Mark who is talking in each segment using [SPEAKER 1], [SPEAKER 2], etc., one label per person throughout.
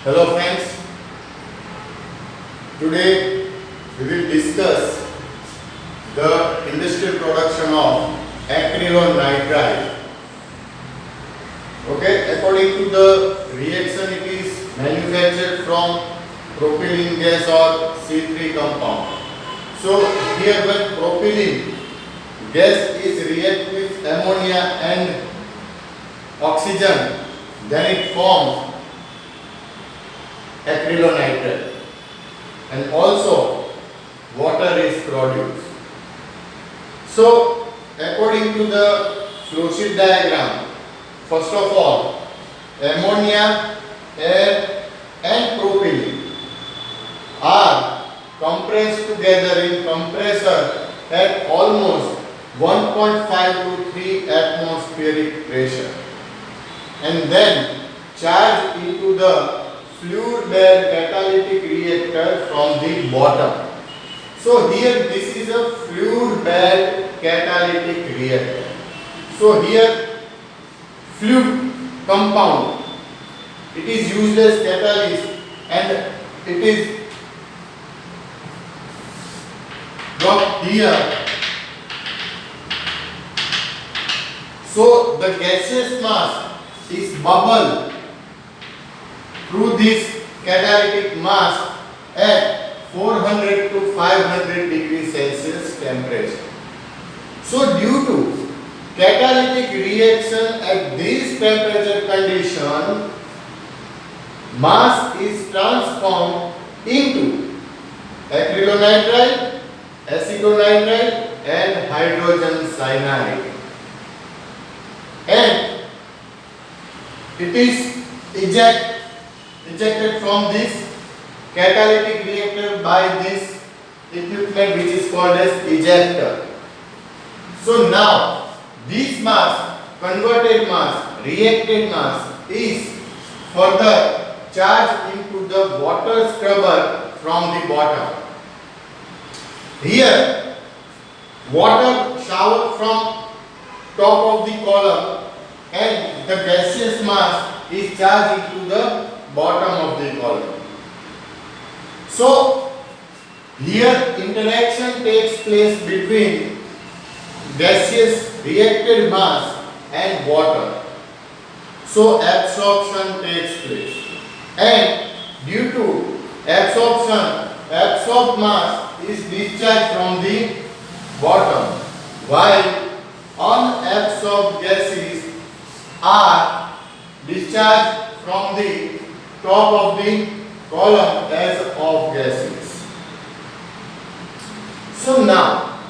[SPEAKER 1] Hello friends, today we will discuss the industrial production of acrylonitrile. Okay, according to the reaction it is manufactured from propylene gas or C3 compound. So here when propylene gas is react with ammonia and oxygen, then it forms acrylonitrile, and also water is produced. So according to the flow sheet diagram, first of all ammonia, air and propylene are compressed together in compressor at almost 1.5 to 3 atmospheric pressure and then charged into the fluid bed catalytic reactor from the bottom. So here this is a fluid bed catalytic reactor. So here fluid compound, it is used as catalyst and it is dropped here. So the gaseous mass is bubble through this catalytic mass at 400 to 500 degrees Celsius temperature. So due to catalytic reaction at this temperature condition, mass is transformed into acrylonitrile, acetonitrile and hydrogen cyanide, and it is ejected from this catalytic reactor by this equipment which is called as ejector. So now this mass, converted mass, reacted mass is further charged into the water scrubber from the bottom. Here water showered from top of the column and the gaseous mass is charged into the bottom of the column. So here interaction takes place between gaseous reacted mass and water. So absorption takes place, and due to absorption, absorbed mass is discharged from the bottom, while unabsorbed gases are discharged from the top of the column as off gases. So now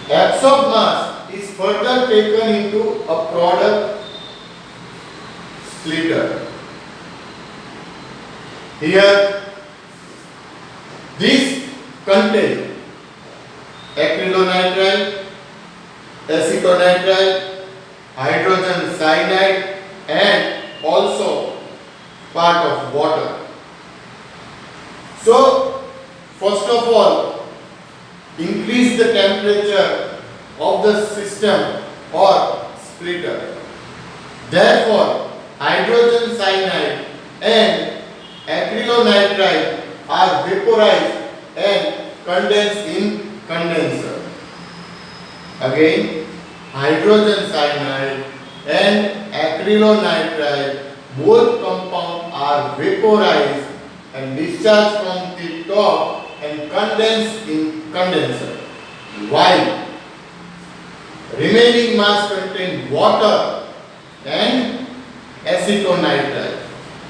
[SPEAKER 1] absorbed mass is further taken into a product splitter. Here this contains acrylonitrile, acetonitrile, hydrogen cyanide and also part of water. So first of all, increase the temperature of the system or splitter. Therefore hydrogen cyanide and acrylonitrile are vaporized and condensed in condenser. Again, hydrogen cyanide and acrylonitrile, both compounds are vaporized and discharged from the top and condensed in condenser, while remaining mass contain water and acetonitrile.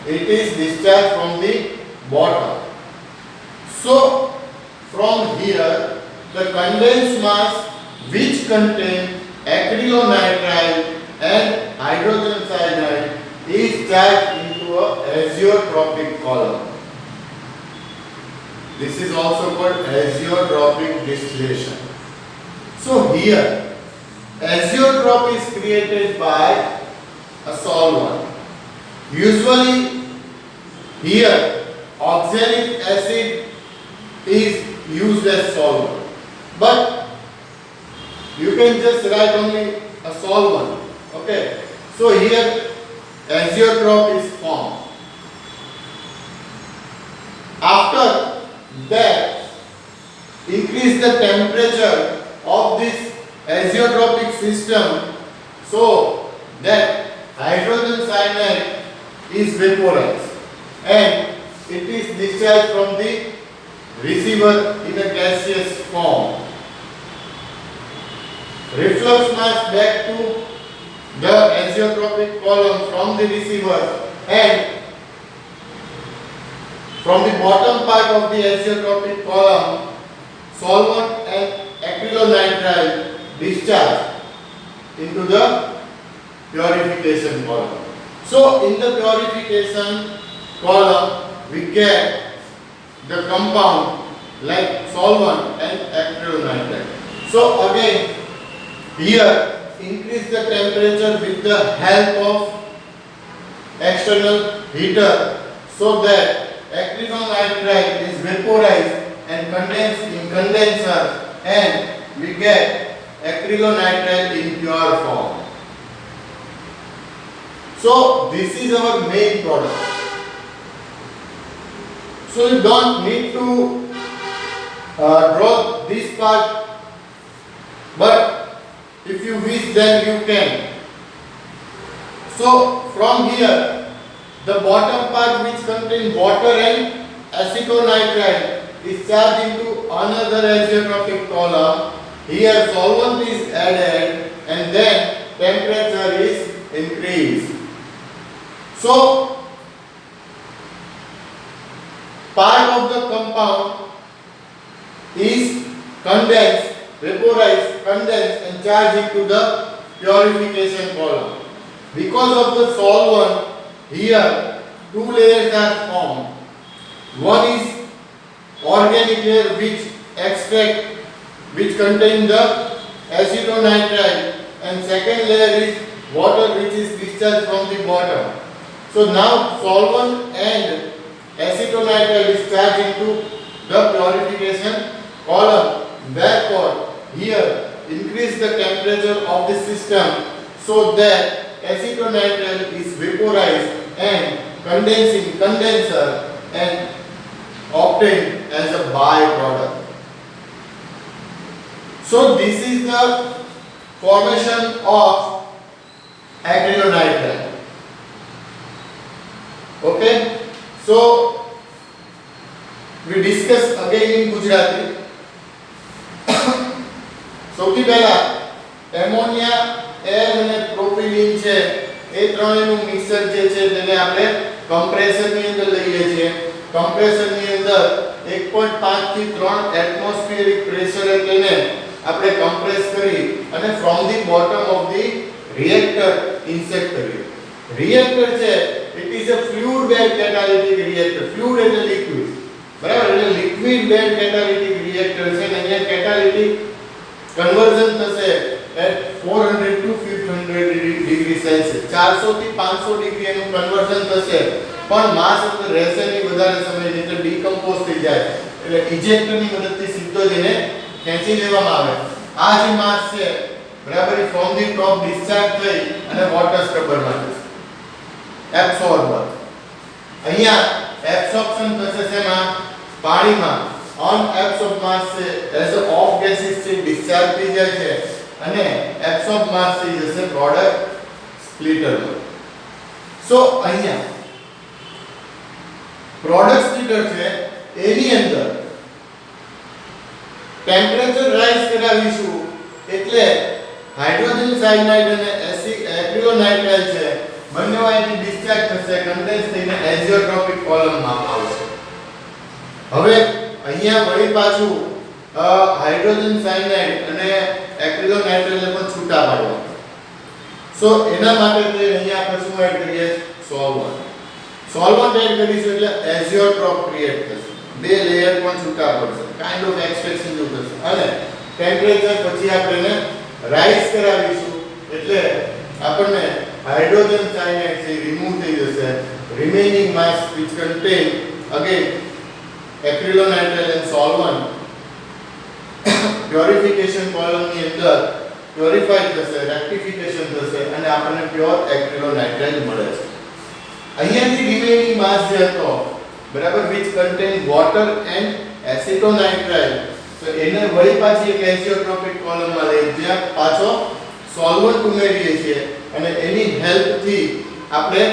[SPEAKER 1] It is discharged from the bottom. So from here the condensed mass which contain acrylonitrile and hydrogen cyanide is charged into a azeotropic column. This is also called azeotropic distillation. So here azeotrope is created by a solvent. Usually here oxalic acid is used as solvent, but you can just write only a solvent. Okay, so here azeotrope is formed. after that increase the temperature of this azeotropic system so that hydrogen cyanide is vaporized and it is discharged from the receiver in a gaseous form. Reflux mass back to the azeotropic column from the receiver, and from the bottom part of the azeotropic column solvent and acrylonitrile discharge into the purification column. So in the purification column we get the compound like solvent and acrylonitrile. So again here increase the temperature with the help of external heater so that acrylonitrile is vaporized and condensed in condenser, and we get acrylonitrile in pure form. So this is our main product. So you don't need to draw this part, but if you wish then you can. So from here the bottom part which contains water and acetonitrile is charged into another azeotropic column. Here solvent is added and then temperature is increased. So part of the compound is condensed, vaporized, condensed and charged into the purification column. Because of the solvent, here two layers are formed. One is organic layer which contain the acetonitrile, and second layer is water which is discharged from the bottom. So now solvent and acetonitrile is charged into the purification column. Therefore here increase the temperature of the system so that acetonitrile is vaporized and condensing condenser and obtained as a byproduct. So this is the formation of acrylonitrile. Okay, so we discuss again in Gujarati. સૌથી પહેલા ammonia air અને propylene છે એ ત્રણેયનું mixer જે છે તેને આપણે compressor ની અંદર લઈએ છીએ. કમ્પ્રેસર ની અંદર 1.5 થી 3 એટમોસ્ફિયરિક પ્રેશરે તેને આપણે કમ્પ્રેસ કરી અને from the bottom of the reactor inject કરીએ. રિએક્ટર છે it is a fluid bed catalytic reactor. Fluid એટલે લિક્વિડ, બરાબર, એટલે લિક્વિડ બેડ કેટાલિટિક રિએક્ટર છે અને અહીંયા કેટાલિટિક કન્વર્ઝન થશે at 400 to 500 ડિગ્રી સેલ્સિયસ. 400 થી 500 ડિગ્રી એનું કન્વર્ઝન થશે, પણ માસ અંદર રહેશે નહીં વધારે સમય, નહીં તો ડીકમ્પોઝ થઈ જાય. એટલે ઇજેક્ટરની મદદથી સીધો જ એને ખેંચી લેવામાં આવે. આ જે માસ છે બરાબર ફ્રોમ ધી ટોપ ડિસ્ચાર્જ થઈ અને વોટર સ્ક્રબરમાં જશે એબ્સોર્બર. અહીંયા એબ્સોર્પ્શન થશે શેમાં? પાણીમાં. અનએબ્સોર્બ માસ છે એઝ અ ઓફ ગેસીસ છે ડિસ્ચાર્જ થઈ જાય છે અને એબ્સોર્બ માસ થઈ જશે પ્રોડક્ટ સ્પ્લિટરમાં. સો અહીંયા પ્રોડક્ટ સ્પ્લિટર છે એની અંદર ટેમ્પરેચર રાઈઝ કરાવીશું એટલે હાઇડ્રોજન સાયનાઇડ અને એક્રિલોનાઇટ્રાઇલ છે બંને અહીંથી ડિસ્ચાર્જ થશે, કન્ડેન્સ થઈને એઝિયોટ્રોપિક કોલમમાં આવશે. હવે અહીંયા વળી પાછું હાઇડ્રોજન સાયનાઇડ અને એક્રિલોનાઇટ્રાઇલને પણ છૂટા પાડવા. સો એના માટે તે અહીંયા આપણે શું એડ કરીએ? સોલ્વન્ટ. સોલ્વન્ટ એડ કરીશું એટલે એઝિયોટ્રોપ ક્રિએટ થશે, બે લેયર પણ છૂટા પડશે, કાઇન્ડ ઓફ એક્સટ્રેક્શન જેવું થશે અને ટેમ્પરેચર પછી આપણે એને રાઈઝ કરાવીશું એટલે આપણને હાઇડ્રોજન સાયનાઇડ છે રિમૂવ થઈ જશે. Remaining mass which contain again acrylonitrile and solvent purification કોલમની અંદર પ્યોરિફાઈ થશે, રેક્ટિફિકેશન થશે અને આપણને પ્યોર એક્રિલોનાઇટ્રાઇલ મળે છે. અહીંયાથી રિમેનિંગ માસ જે હતો બરાબર, which contain water and acetonitrile. તો એને વળી પાછી એક એસિયોટ્રોપિક કોલમમાં લઈ જ્યાં પાછો સોલ્વન્ટ ઉમેરીએ છીએ અને એની હેલ્પથી આપણે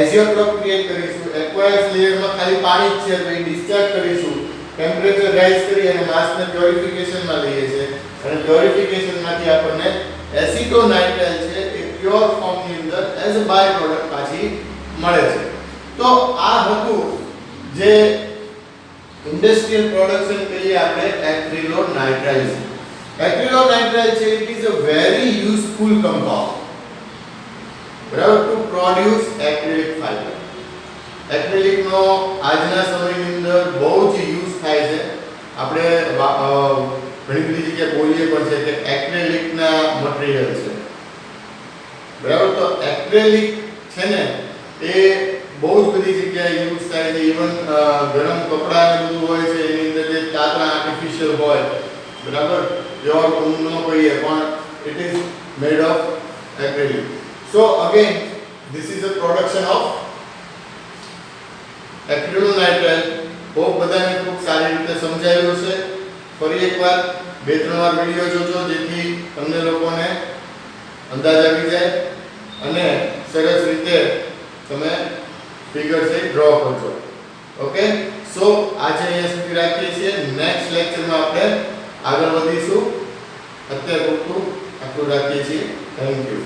[SPEAKER 1] એસિયોટ્રોપ ક્રિએટ કરીશું. એક્વાયસ લેયરમાં ખાલી પાણી જ છે તો એ ડિસ્ચાર્જ કરીશું, ટેમ્પરેચર રાઈઝ કરી અને માસને પ્યોરિફિકેશનમાં લઈએ છીએ અને પ્યોરિફિકેશનમાંથી આપણને એસિટોનાઇટ્રાઇલ છે એ પ્યોર ફોર્મની અંદર એઝ અ બાય પ્રોડક્ટ પાછી મળે છે. તો આ હતું જે ઇન્ડસ્ટ્રીયલ પ્રોડક્શન કહીએ આપણે એક્રિલોનાઇટ્રાઇલ. એક્રિલોનાઇટ્રાઇલ છે it is a very useful compound, બરાબર, to produce acrylic fibre. Acrylic નો આજના સમયની અંદર બહુ જ યુઝ થાય છે. આપણે ઘણી બધી જગ્યાએ બોલીએ પણ છે કે એક્રેલિક ના મટીરીયલ છે, બરાબર. તો એક્રેલિક છે ને એ બહુ જ બધી જગ્યાએ યુઝ થાય છે. ઇવન ગરમ કપડા ને બધું હોય છે એની અંદર જે કાતરા આર્ટિફિશિયલ હોય, બરાબર, પ્યોર ઊન નો કહીએ પણ it is made of acrylic. So again this is a production of acrylonitrile. ખૂબ બધાને ખૂબ સારી રીતે સમજાયું છે. ફરી એકવાર બે ત્રણ વાર વિડિયો જોજો જેથી તમને લોકોને અંદાજ આવી જાય અને સરસ રીતે તમે ફિગર છે ડ્રો કરજો. ઓકે, સો આજે અહીંયા સુધી રાખીએ છીએ. નેક્સ્ટ લેક્ચરમાં આપણે આગળ વધીશું. અત્યારે પૂરતું આટલું રાખીએ છીએ. Thank you.